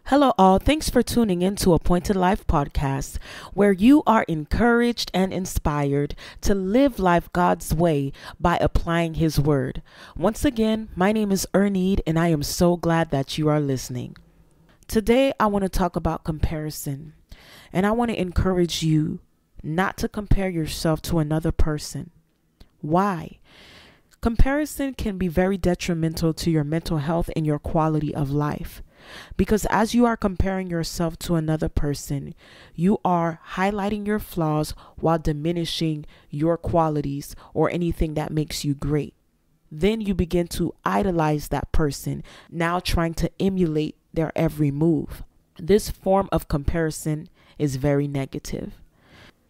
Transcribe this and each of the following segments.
Hello, all. Thanks for tuning in to Appointed Life Podcast, where you are encouraged and inspired to live life God's way by applying His Word. Once again, my name is Ernede, and I am so glad that you are listening. Today, I want to talk about comparison, and I want to encourage you not to compare yourself to another person. Why? Comparison can be very detrimental to your mental health and your quality of life. Because as you are comparing yourself to another person, you are highlighting your flaws while diminishing your qualities or anything that makes you great. Then you begin to idolize that person, now trying to emulate their every move. This form of comparison is very negative.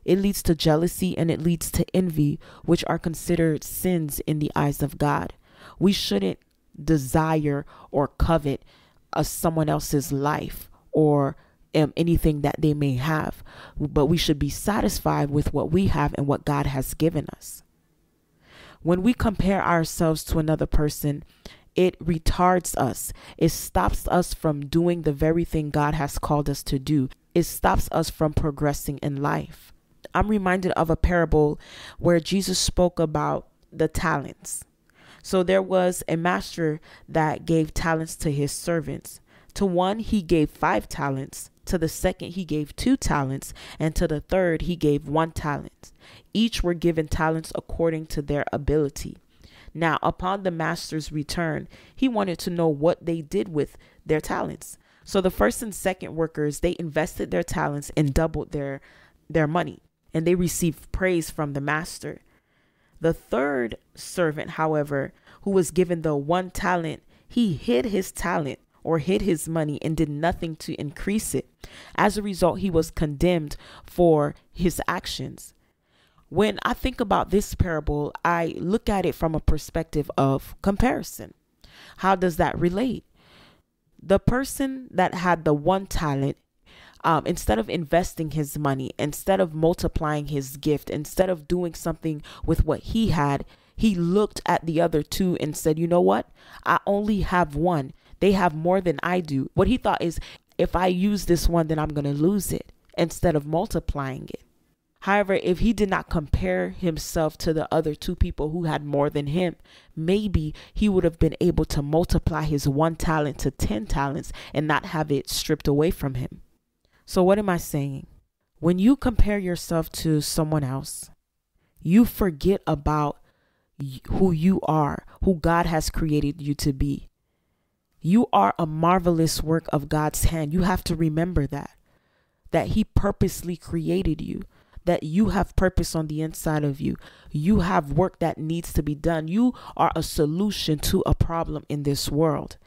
It leads to jealousy and it leads to envy, which are considered sins in the eyes of God. We shouldn't desire or covet someone else's life or anything that they may have, but we should be satisfied with what we have and what God has given us. When we compare ourselves to another person, it retards us. It stops us from doing the very thing God has called us to do. It stops us from progressing in life. I'm reminded of a parable where Jesus spoke about the talents. So there was a master that gave talents to his servants. To one, he gave 5 talents. To the second, he gave 2 talents. And to the third, he gave 1 talent. Each were given talents according to their ability. Now, upon the master's return, he wanted to know what they did with their talents. So the first and second workers, they invested their talents and doubled their money. And they received praise from the master. The third servant, however, who was given the 1 talent, he hid his talent or hid his money and did nothing to increase it. As a result, he was condemned for his actions. When I think about this parable, I look at it from a perspective of comparison. How does that relate? The person that had the 1 talent, instead of investing his money, instead of multiplying his gift, instead of doing something with what he had, he looked at the other 2 and said, you know what? I only have 1. They have more than I do. What he thought is, if I use this 1, then I'm going to lose it instead of multiplying it. However, if he did not compare himself to the other 2 people who had more than him, maybe he would have been able to multiply his 1 talent to 10 talents and not have it stripped away from him. So what am I saying? When you compare yourself to someone else, you forget about who you are, who God has created you to be. You are a marvelous work of God's hand. You have to remember that He purposely created you, that you have purpose on the inside of you. You have work that needs to be done. You are a solution to a problem in this world.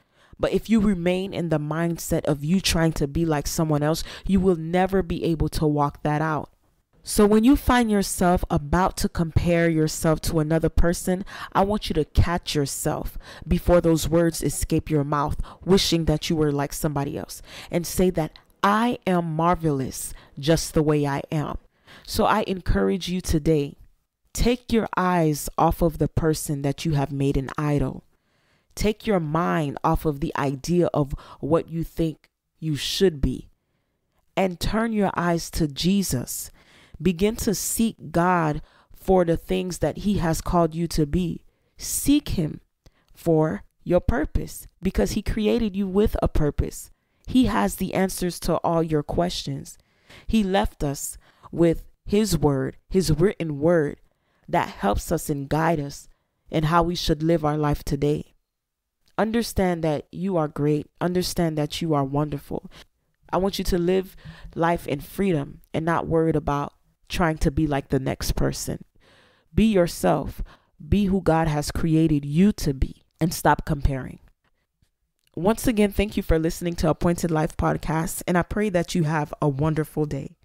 But if you remain in the mindset of you trying to be like someone else, you will never be able to walk that out. So when you find yourself about to compare yourself to another person, I want you to catch yourself before those words escape your mouth, wishing that you were like somebody else, and say that I am marvelous just the way I am. So I encourage you today, take your eyes off of the person that you have made an idol. Take your mind off of the idea of what you think you should be and turn your eyes to Jesus. Begin to seek God for the things that He has called you to be. Seek Him for your purpose because He created you with a purpose. He has the answers to all your questions. He left us with His word, His written word that helps us and guide us in how we should live our life today. Understand that you are great. Understand that you are wonderful. I want you to live life in freedom and not worried about trying to be like the next person. Be yourself. Be who God has created you to be and stop comparing. Once again, thank you for listening to Appointed Life Podcast, and I pray that you have a wonderful day.